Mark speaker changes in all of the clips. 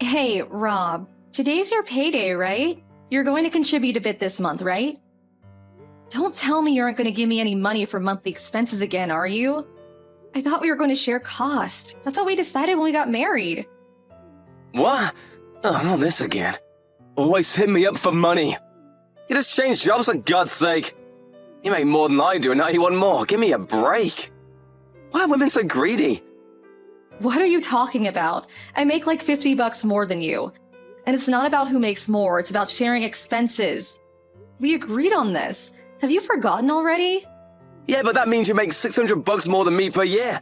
Speaker 1: Hey, Rob, today's your payday, right? You're going to contribute a bit this month, right? Don't tell me you aren't going to give me any money for monthly expenses again, are you? I thought we were going to share cost. That's what we decided when we got married.
Speaker 2: What? Oh, not this again. Always hit me up for money. You just changed jobs for God's sake. You make more than I do and now you want more. Give me a break. Why are women so greedy?
Speaker 1: What are you talking about? I make like $50 more than you. And it's not about who makes more, it's about sharing expenses. We agreed on this. Have you forgotten already?
Speaker 2: Yeah, but that means you make $600 more than me per year.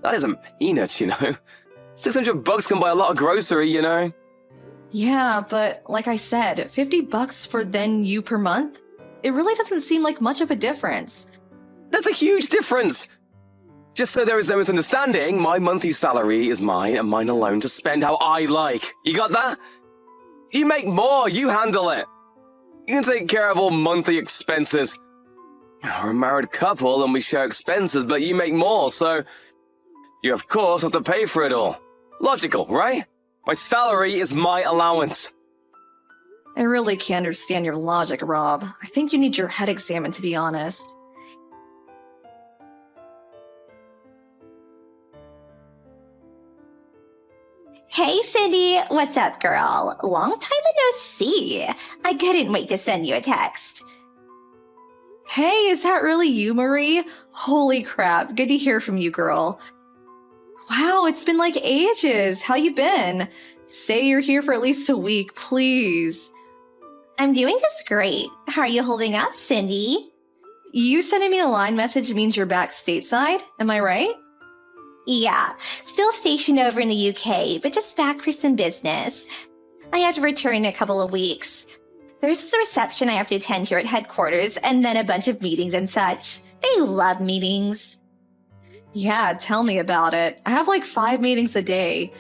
Speaker 2: That isn't peanuts, you know. $600 can buy a lot of grocery, you know.
Speaker 1: Yeah, but like I said, $50 for then you per month? It really doesn't seem like much of a difference.
Speaker 2: That's a huge difference. Just so there is no misunderstanding, my monthly salary is mine and mine alone to spend how I like. You got that? You make more, you handle it. You can take care of all monthly expenses. We're a married couple and we share expenses, but you make more, so you of course have to pay for it all. Logical, right? My salary is my allowance.
Speaker 1: I really can't understand your logic, Rob. I think you need your head examined, to be honest.
Speaker 3: Hey, Cindy. What's up, girl? Long time no see. I couldn't wait to send you a text.
Speaker 1: Hey, is that really you, Marie? Holy crap, good to hear from you, girl. Wow, it's been like ages. How you been? Say you're here for at least a week, please.
Speaker 3: I'm doing just great. How are you holding up, Cindy?
Speaker 1: You sending me a line message means you're back stateside, am I right?
Speaker 3: Yeah, still stationed over in the UK, but just back for some business. I have to return in a couple of weeks. There's a reception I have to attend here at headquarters, and then a bunch of meetings and such. They love meetings.
Speaker 1: Yeah, tell me about it. I have like 5 meetings a day.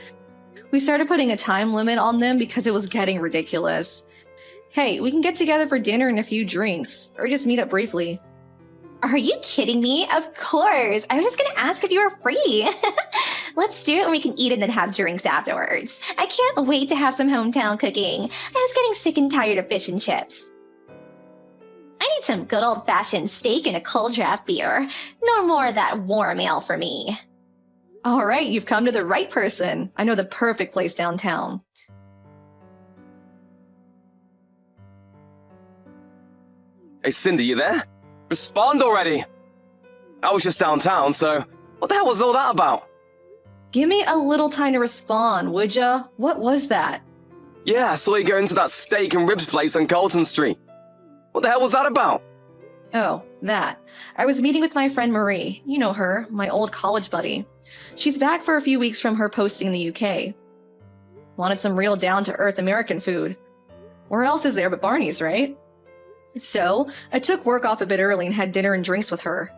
Speaker 1: We started putting a time limit on them because it was getting ridiculous. Hey, we can get together for dinner and a few drinks, or just meet up briefly.
Speaker 3: Are you kidding me? Of course. I was just going to ask if you were free. Let's do it and we can eat and then have drinks afterwards. I can't wait to have some hometown cooking. I was getting sick and tired of fish and chips. I need some good old-fashioned steak and a cold draft beer. No more of that warm ale for me.
Speaker 1: All right, you've come to the right person. I know the perfect place downtown.
Speaker 2: Hey, Cindy, you there? Respond already! I was just downtown, so what the hell was all that about?
Speaker 1: Give me a little time to respond, would ya? What was that?
Speaker 2: Yeah, I saw you go into that steak and ribs place on Colton Street. What the hell was that about?
Speaker 1: Oh, that. I was meeting with my friend Marie. You know her, my old college buddy. She's back for a few weeks from her posting in the UK. Wanted some real down-to-earth American food. Where else is there but Barney's, right? So, I took work off a bit early and had dinner and drinks with her.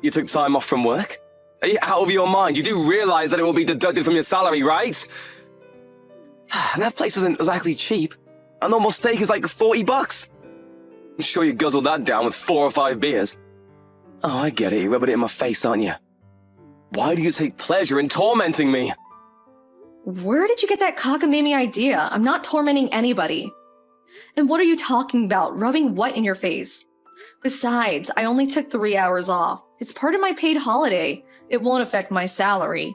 Speaker 2: You took time off from work? Are you out of your mind? You do realize that it will be deducted from your salary, right? That place isn't exactly cheap. A normal steak is like $40. I'm sure you guzzled that down with 4 or 5 beers. Oh, I get it. You're rubbing it in my face, aren't you? Why do you take pleasure in tormenting me?
Speaker 1: Where did you get that cockamamie idea? I'm not tormenting anybody. And what are you talking about? Rubbing what in your face? Besides, I only took 3 hours off. It's part of my paid holiday. It won't affect my salary.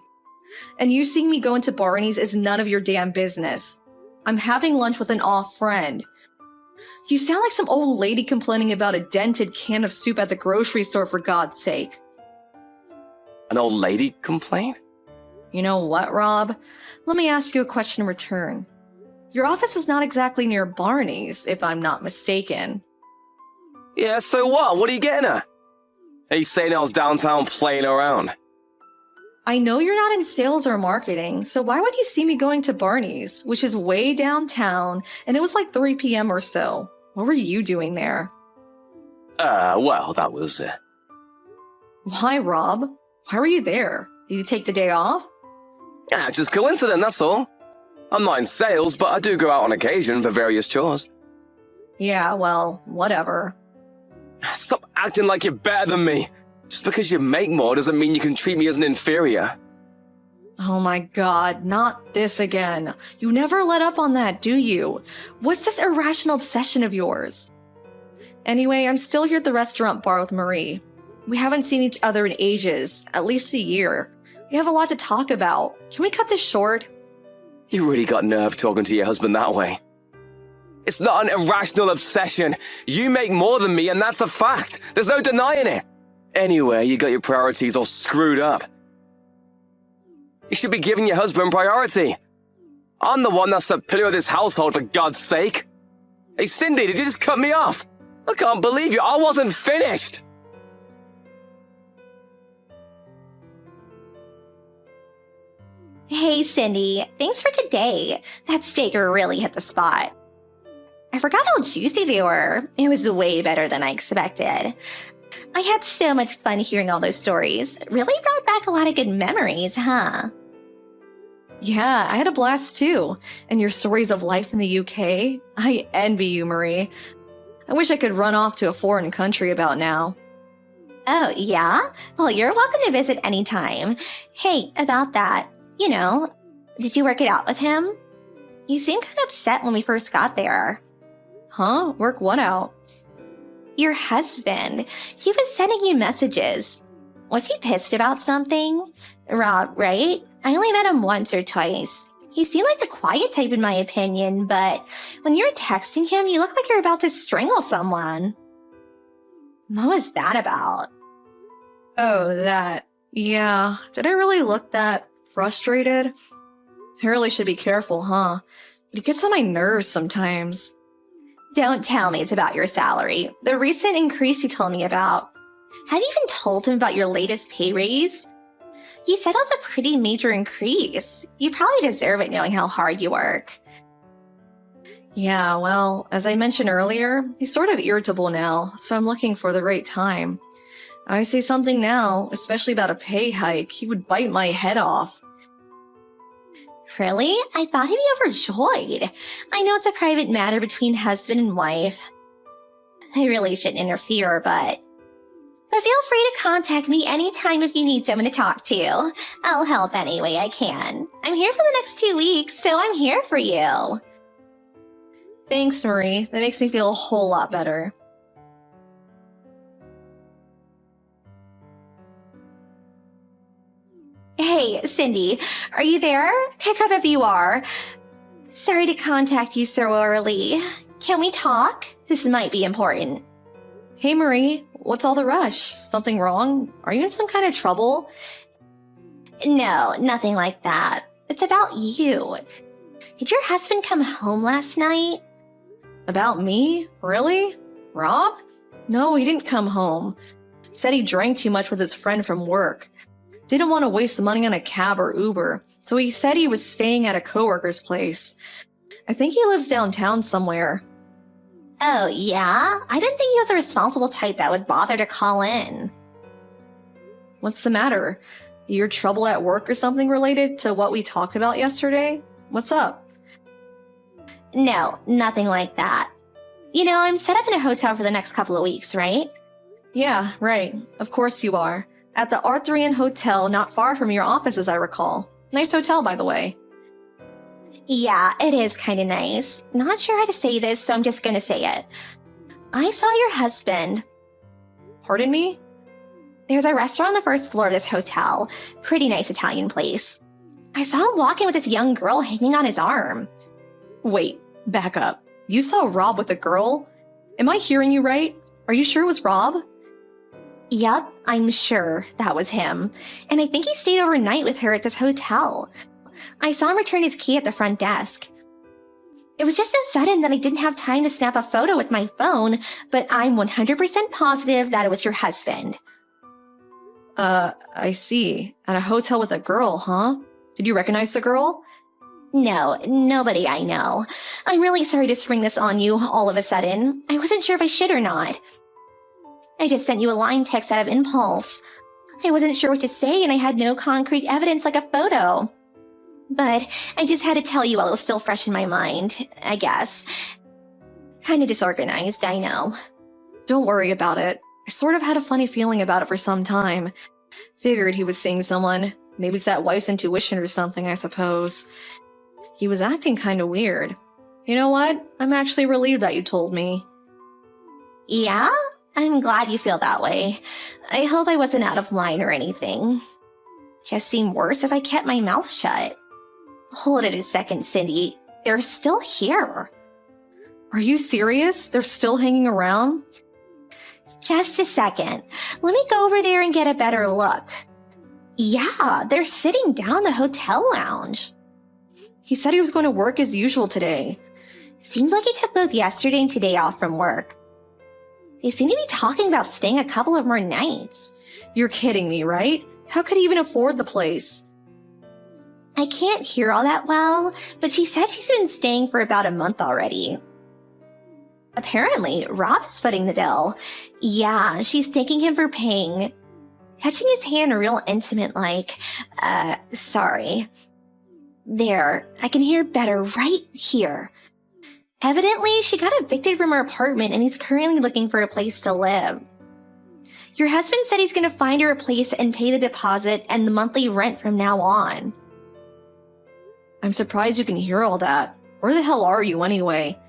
Speaker 1: And you seeing me go into Barney's is none of your damn business. I'm having lunch with an off friend. You sound like some old lady complaining about a dented can of soup at the grocery store, for God's sake.
Speaker 2: An old lady complain?
Speaker 1: You know what, Rob? Let me ask you a question in return. Your office is not exactly near Barney's, if I'm not mistaken.
Speaker 2: Yeah, so what? What are you getting at? Are you saying I was downtown playing around?
Speaker 1: I know you're not in sales or marketing, so why would you see me going to Barney's, which is way downtown, and it was like 3 p.m. or so? What were you doing there?
Speaker 2: Well, that was...
Speaker 1: Why, Rob? Why were you there? Did you take the day off?
Speaker 2: Yeah, just coincidence, that's all. I'm not in sales, but I do go out on occasion for various chores.
Speaker 1: Yeah, well, whatever.
Speaker 2: Stop acting like you're better than me. Just because you make more doesn't mean you can treat me as an inferior.
Speaker 1: Oh my god, not this again. You never let up on that, do you? What's this irrational obsession of yours? Anyway, I'm still here at the restaurant bar with Marie. We haven't seen each other in ages, at least a year. We have a lot to talk about. Can we cut this short?
Speaker 2: You really got nerve talking to your husband that way. It's not an irrational obsession. You make more than me, and that's a fact. There's no denying it. Anyway, you got your priorities all screwed up. You should be giving your husband priority. I'm the one that's the pillar of this household, for God's sake. Hey, Cindy, did you just cut me off? I can't believe you. I wasn't finished.
Speaker 3: Hey, Cindy, thanks for today. That steak really hit the spot. I forgot how juicy they were. It was way better than I expected. I had so much fun hearing all those stories. Really brought back a lot of good memories, huh?
Speaker 1: Yeah, I had a blast too. And your stories of life in the UK? I envy you, Marie. I wish I could run off to a foreign country about now.
Speaker 3: Oh, yeah? Well, you're welcome to visit anytime. Hey, about that, did you work it out with him? You seemed kind of upset when we first got there.
Speaker 1: Huh? Work what out?
Speaker 3: Your husband. He was sending you messages. Was he pissed about something? Rob, right? I only met him once or twice. He seemed like the quiet type in my opinion, but when you were texting him, you looked like you're about to strangle someone. What was that about?
Speaker 1: Oh, that. Yeah. Did I really look that frustrated? I really should be careful, huh? It gets on my nerves sometimes.
Speaker 3: Don't tell me it's about your salary. The recent increase you told me about. Have you even told him about your latest pay raise? You said it was a pretty major increase. You probably deserve it knowing how hard you work.
Speaker 1: Yeah, well, as I mentioned earlier, he's sort of irritable now, so I'm looking for the right time. I say something now, especially about a pay hike, he would bite my head off.
Speaker 3: Really? I thought he'd be overjoyed. I know it's a private matter between husband and wife. I really shouldn't interfere, but feel free to contact me anytime if you need someone to talk to. I'll help any way I can. I'm here for the next 2 weeks, so I'm here for you.
Speaker 1: Thanks, Marie. That makes me feel a whole lot better.
Speaker 3: Hey, Cindy, are you there? Pick up if you are. Sorry to contact you so early. Can we talk? This might be important.
Speaker 1: Hey, Marie, what's all the rush? Something wrong? Are you in some kind of trouble?
Speaker 3: No, nothing like that. It's about you. Did your husband come home last night?
Speaker 1: About me? Really? Rob? No, he didn't come home. Said he drank too much with his friend from work. Didn't want to waste money on a cab or Uber, so he said he was staying at a coworker's place. I think he lives downtown somewhere.
Speaker 3: Oh, yeah? I didn't think he was a responsible type that would bother to call in.
Speaker 1: What's the matter? Your trouble at work or something related to what we talked about yesterday? What's up?
Speaker 3: No, nothing like that. I'm set up in a hotel for the next couple of weeks, right?
Speaker 1: Yeah, right. Of course you are. At the Arthurian Hotel not far from your office, as I recall. Nice hotel, by the way.
Speaker 3: Yeah, it is kind of nice. Not sure how to say this, so I'm just gonna say it. I saw your husband.
Speaker 1: Pardon me?
Speaker 3: There's a restaurant on the first floor of this hotel. Pretty nice Italian place. I saw him walking with this young girl hanging on his arm.
Speaker 1: Wait, back up. You saw Rob with a girl? Am I hearing you right? Are you sure it was Rob?
Speaker 3: Yup, I'm sure that was him. And I think he stayed overnight with her at this hotel. I saw him return his key at the front desk. It was just so sudden that I didn't have time to snap a photo with my phone, but I'm 100% positive that it was your husband.
Speaker 1: I see. At a hotel with a girl, huh? Did you recognize the girl?
Speaker 3: No, nobody I know. I'm really sorry to spring this on you all of a sudden. I wasn't sure if I should or not. I just sent you a line text out of impulse. I wasn't sure what to say and I had no concrete evidence like a photo. But I just had to tell you while it was still fresh in my mind, I guess. Kinda disorganized, I know.
Speaker 1: Don't worry about it. I sort of had a funny feeling about it for some time. Figured he was seeing someone. Maybe it's that wife's intuition or something, I suppose. He was acting kind of weird. You know what? I'm actually relieved that you told me.
Speaker 3: Yeah? I'm glad you feel that way. I hope I wasn't out of line or anything. Just seemed worse if I kept my mouth shut. Hold it a second, Cindy. They're still here.
Speaker 1: Are you serious? They're still hanging around?
Speaker 3: Just a second. Let me go over there and get a better look. Yeah, they're sitting down in the hotel lounge.
Speaker 1: He said he was going to work as usual today.
Speaker 3: Seems like he took both yesterday and today off from work. They seem to be talking about staying a couple of more nights.
Speaker 1: You're kidding me, right? How could he even afford the place?
Speaker 3: I can't hear all that well, but she said she's been staying for about a month already. Apparently, Rob is footing the bill. Yeah, she's thanking him for paying. Touching his hand real intimate like, sorry. There, I can hear better right here. Evidently, she got evicted from her apartment and he's currently looking for a place to live. Your husband said he's going to find her a place and pay the deposit and the monthly rent from now on.
Speaker 1: I'm surprised you can hear all that. Where the hell are you anyway?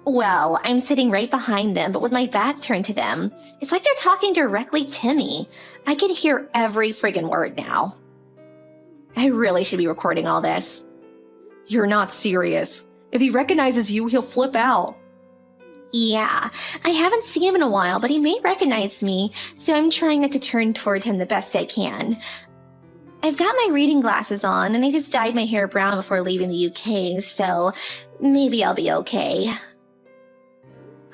Speaker 3: Well, I'm sitting right behind them, but with my back turned to them. It's like they're talking directly to me. I can hear every friggin' word now. I really should be recording all this.
Speaker 1: You're not serious. If he recognizes you, he'll flip out.
Speaker 3: Yeah, I haven't seen him in a while, but he may recognize me, so I'm trying not to turn toward him the best I can. I've got my reading glasses on, and I just dyed my hair brown before leaving the UK, so maybe I'll be okay.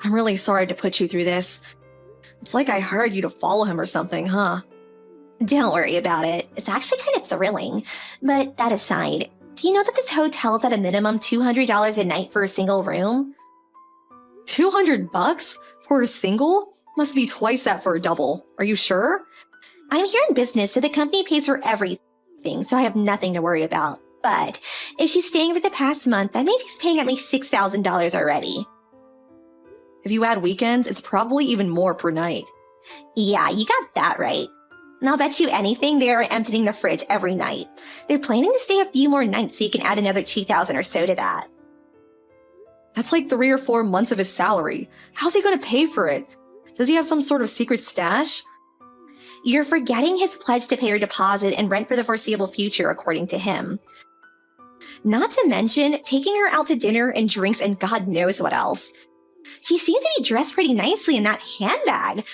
Speaker 1: I'm really sorry to put you through this. It's like I hired you to follow him or something, huh?
Speaker 3: Don't worry about it. It's actually kind of thrilling. But that aside, do you know that this hotel is at a minimum $200 a night for a single room?
Speaker 1: $200 for a single? Must be twice that for a double. Are you sure?
Speaker 3: I'm here in business, so the company pays for everything, so I have nothing to worry about. But if she's staying for the past month, that means he's paying at least $6,000 already.
Speaker 1: If you add weekends, it's probably even more per night.
Speaker 3: Yeah, you got that right. And I'll bet you anything they are emptying the fridge every night. They're planning to stay a few more nights so you can add another $2,000 or so to that.
Speaker 1: That's like 3 or 4 months of his salary. How's he going to pay for it? Does he have some sort of secret stash?
Speaker 3: You're forgetting his pledge to pay her deposit and rent for the foreseeable future, according to him. Not to mention taking her out to dinner and drinks and God knows what else. She seems to be dressed pretty nicely in that handbag.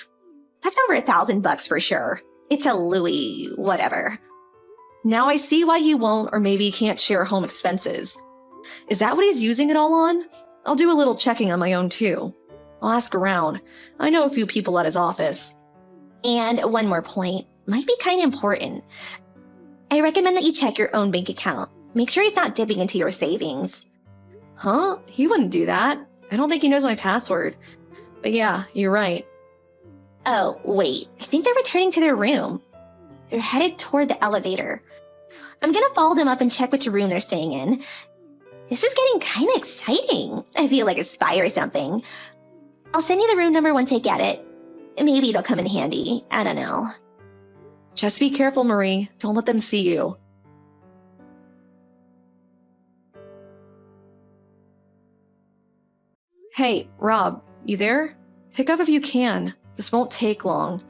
Speaker 3: That's over $1,000 for sure. It's a Louis whatever.
Speaker 1: Now I see why he won't or maybe can't share home expenses. Is that what he's using it all on? I'll do a little checking on my own too. I'll ask around. I know a few people at his office.
Speaker 3: And one more point, might be kind of important. I recommend that you check your own bank account. Make sure he's not dipping into your savings.
Speaker 1: Huh? He wouldn't do that. I don't think he knows my password. But yeah, you're right.
Speaker 3: Oh, wait. I think they're returning to their room. They're headed toward the elevator. I'm gonna follow them up and check which room they're staying in. This is getting kind of exciting. I feel like a spy or something. I'll send you the room number once I get it. Maybe it'll come in handy. I don't know.
Speaker 1: Just be careful, Marie. Don't let them see you. Hey, Rob, you there? Pick up if you can. This won't take long.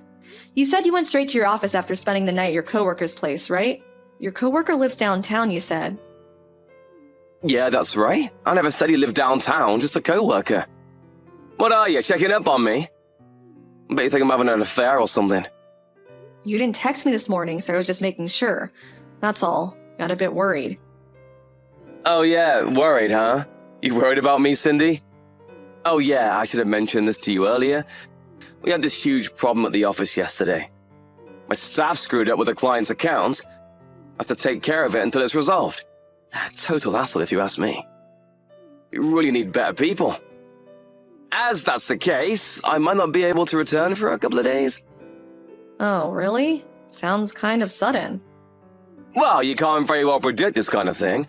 Speaker 1: You said you went straight to your office after spending the night at your coworker's place, right? Your coworker lives downtown, you said.
Speaker 2: Yeah, that's right. I never said he lived downtown, just a co-worker. What are you, checking up on me? I bet you think I'm having an affair or something.
Speaker 1: You didn't text me this morning, so I was just making sure. That's all. Got a bit worried.
Speaker 2: Oh yeah, worried, huh? You worried about me, Cindy? Oh yeah, I should have mentioned this to you earlier. We had this huge problem at the office yesterday. My staff screwed up with a client's account. I have to take care of it until it's resolved. A total hassle if you ask me. You really need better people. As that's the case, I might not be able to return for a couple of days.
Speaker 1: Oh, really? Sounds kind of sudden.
Speaker 2: Well, you can't very well predict this kind of thing.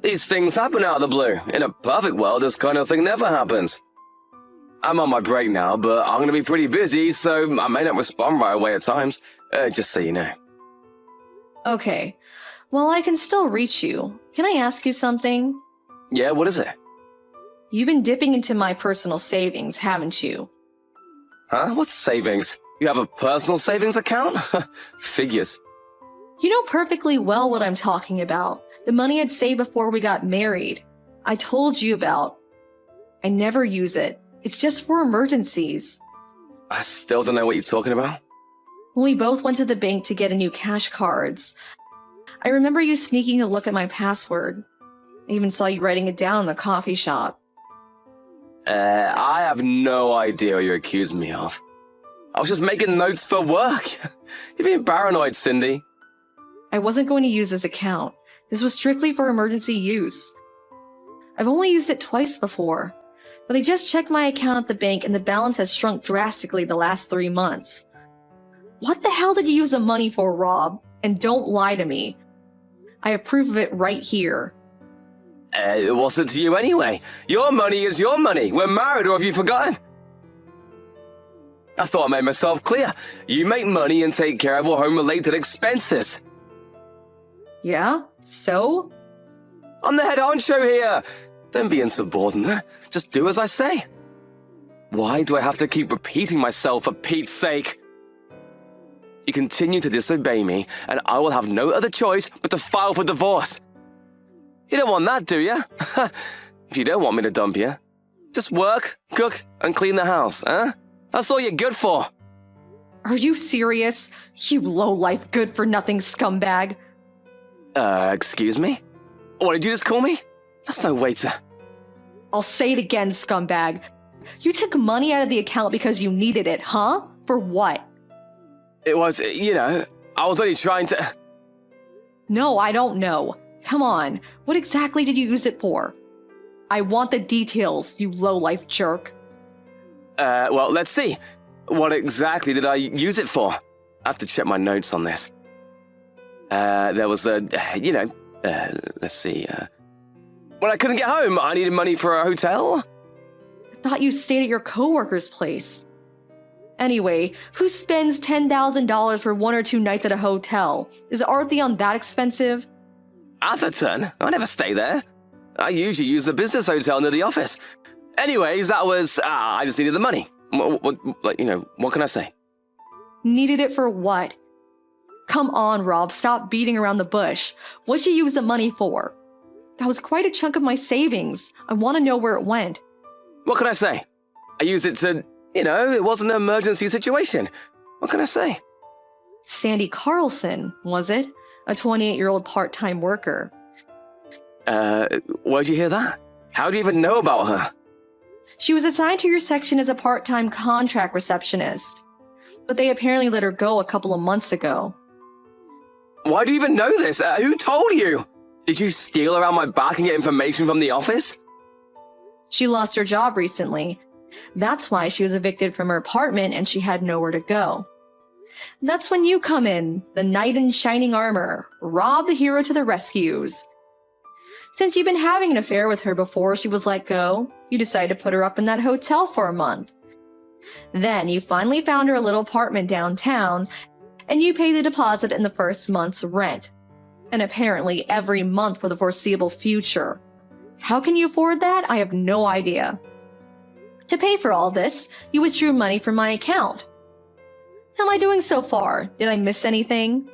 Speaker 2: These things happen out of the blue. In a perfect world, this kind of thing never happens. I'm on my break now, but I'm going to be pretty busy, so I may not respond right away at times, just so you know.
Speaker 1: Okay. Well, I can still reach you. Can I ask you something?
Speaker 2: Yeah, what is it?
Speaker 1: You've been dipping into my personal savings, haven't you?
Speaker 2: Huh? What's savings? You have a personal savings account? Figures.
Speaker 1: You know perfectly well what I'm talking about. The money I'd saved before we got married. I told you about. I never use it. It's just for emergencies.
Speaker 2: I still don't know what you're talking about.
Speaker 1: When we both went to the bank to get a new cash cards, I remember you sneaking a look at my password. I even saw you writing it down in the coffee shop.
Speaker 2: I have no idea what you're accusing me of. I was just making notes for work. You're being paranoid, Cindy.
Speaker 1: I wasn't going to use this account. This was strictly for emergency use. I've only used it twice before, but I just checked my account at the bank and the balance has shrunk drastically the last 3 months. What the hell did you use the money for, Rob? And don't lie to me. I have proof of it right here.
Speaker 2: What's it to you anyway? Your money is your money. We're married, or have you forgotten? I thought I made myself clear. You make money and take care of all home-related expenses.
Speaker 1: Yeah? So?
Speaker 2: I'm the head honcho here. Don't be insubordinate. Just do as I say. Why do I have to keep repeating myself for Pete's sake? You continue to disobey me, and I will have no other choice but to file for divorce. You don't want that, do you? If you don't want me to dump you, just work, cook, and clean the house, huh? That's all you're good for.
Speaker 1: Are you serious? You low-life, good-for-nothing scumbag.
Speaker 2: Excuse me? What did you just call me? That's no way to...
Speaker 1: I'll say it again, scumbag. You took money out of the account because you needed it, huh? For what?
Speaker 2: It was, I was only trying to...
Speaker 1: No, I don't know. Come on, what exactly did you use it for? I want the details, you low-life jerk.
Speaker 2: Well, let's see. What exactly did I use it for? I have to check my notes on this. There was let's see, when I couldn't get home, I needed money for a hotel.
Speaker 1: I thought you stayed at your coworker's place. Anyway, who spends $10,000 for 1 or 2 nights at a hotel? Is Artheon that expensive?
Speaker 2: Atherton? I never stay there. I usually use the business hotel near the office. Anyways, that was, I just needed the money. What can I say?
Speaker 1: Needed it for what? Come on, Rob, stop beating around the bush. What'd you use the money for? That was quite a chunk of my savings. I want to know where it went.
Speaker 2: What can I say? I used it to, it wasn't an emergency situation. What can I say?
Speaker 1: Sandy Carlson, was it? A 28-year-old part-time worker.
Speaker 2: Where'd you hear that? How do you even know about her?
Speaker 1: She was assigned to your section as a part-time contract receptionist. But they apparently let her go a couple of months ago.
Speaker 2: Why do you even know this? Who told you? Did you steal around my back and get information from the office?
Speaker 1: She lost her job recently. That's why she was evicted from her apartment and she had nowhere to go. That's when you come in, the knight in shining armor, Rob the hero to the rescues. Since you've been having an affair with her before she was let go, you decided to put her up in that hotel for a month. Then you finally found her a little apartment downtown, and you paid the deposit in the first month's rent. And apparently every month for the foreseeable future. How can you afford that? I have no idea. To pay for all this, you withdrew money from my account. How am I doing so far? Did I miss anything?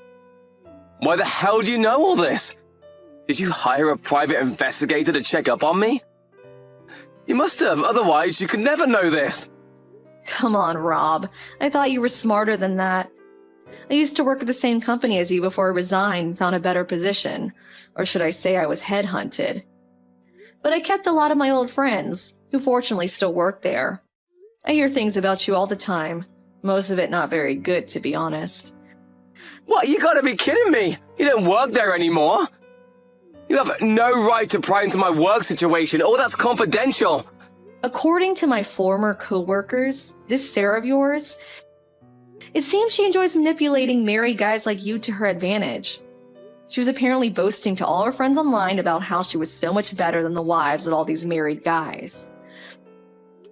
Speaker 2: Why the hell do you know all this? Did you hire a private investigator to check up on me? You must have, otherwise you could never know this.
Speaker 1: Come on, Rob. I thought you were smarter than that. I used to work at the same company as you before I resigned and found a better position. Or should I say I was headhunted. But I kept a lot of my old friends, who fortunately still work there. I hear things about you all the time. Most of it not very good, to be honest.
Speaker 2: What? You gotta be kidding me! You don't work there anymore! You have no right to pry into my work situation. All that's confidential.
Speaker 1: According to my former co-workers, this Sarah of yours, it seems she enjoys manipulating married guys like you to her advantage. She was apparently boasting to all her friends online about how she was so much better than the wives of all these married guys.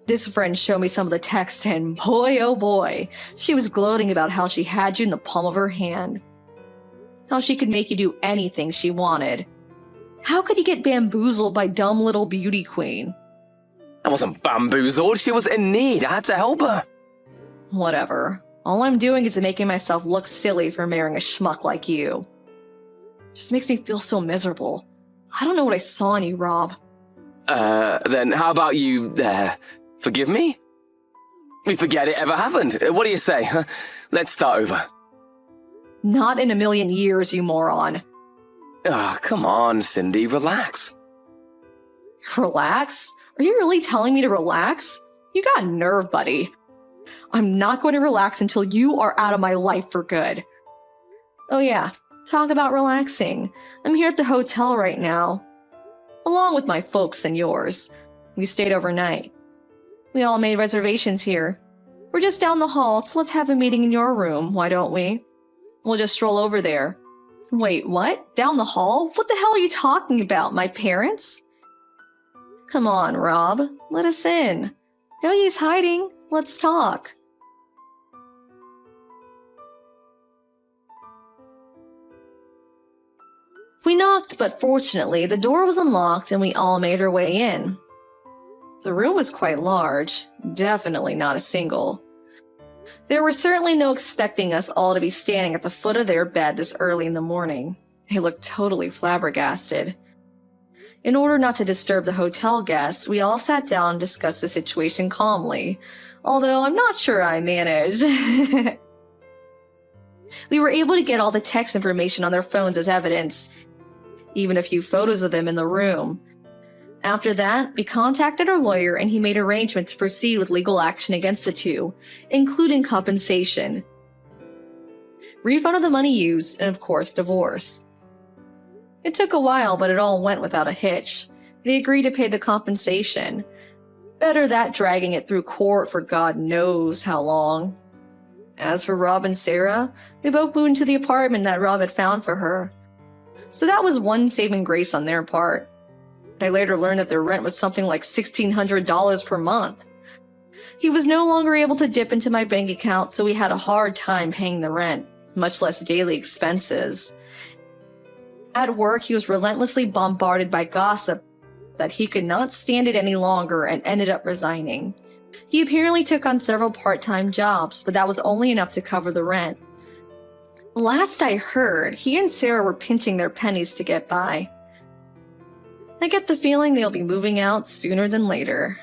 Speaker 1: This friend showed me some of the text and boy oh boy, she was gloating about how she had you in the palm of her hand. How she could make you do anything she wanted. How could you get bamboozled by dumb little beauty queen?
Speaker 2: I wasn't bamboozled, she was in need, I had to help her.
Speaker 1: Whatever. All I'm doing is making myself look silly for marrying a schmuck like you. Just makes me feel so miserable. I don't know what I saw in you, Rob.
Speaker 2: Then how about you, forgive me? We forget it ever happened. What do you say? Let's start over.
Speaker 1: Not in a million years, you moron.
Speaker 2: Come on, Cindy, relax.
Speaker 1: Relax? Are you really telling me to relax? You got nerve, buddy. I'm not going to relax until you are out of my life for good. Oh yeah, talk about relaxing. I'm here at the hotel right now. Along with my folks and yours. We stayed overnight. We all made reservations here. We're just down the hall, so let's have a meeting in your room, why don't we? We'll just stroll over there. Wait, what? Down the hall? What the hell are you talking about? My parents? Come on, Rob. Let us in. No use hiding. Let's talk. We knocked, but fortunately, the door was unlocked and we all made our way in. The room was quite large, definitely not a single. There were certainly no expecting us all to be standing at the foot of their bed this early in the morning. They looked totally flabbergasted. In order not to disturb the hotel guests, we all sat down and discussed the situation calmly, although I'm not sure I managed. We were able to get all the text information on their phones as evidence, even a few photos of them in the room. After that, we contacted our lawyer and he made arrangements to proceed with legal action against the two, including compensation, refund of the money used, and of course, divorce. It took a while, but it all went without a hitch. They agreed to pay the compensation. Better that dragging it through court for God knows how long. As for Rob and Sarah, they both moved into the apartment that Rob had found for her. So that was one saving grace on their part. I later learned that their rent was something like $1,600 per month. He was no longer able to dip into my bank account, so we had a hard time paying the rent, much less daily expenses. At work, he was relentlessly bombarded by gossip that he could not stand it any longer and ended up resigning. He apparently took on several part-time jobs, but that was only enough to cover the rent. Last I heard, he and Sarah were pinching their pennies to get by. I get the feeling they'll be moving out sooner than later.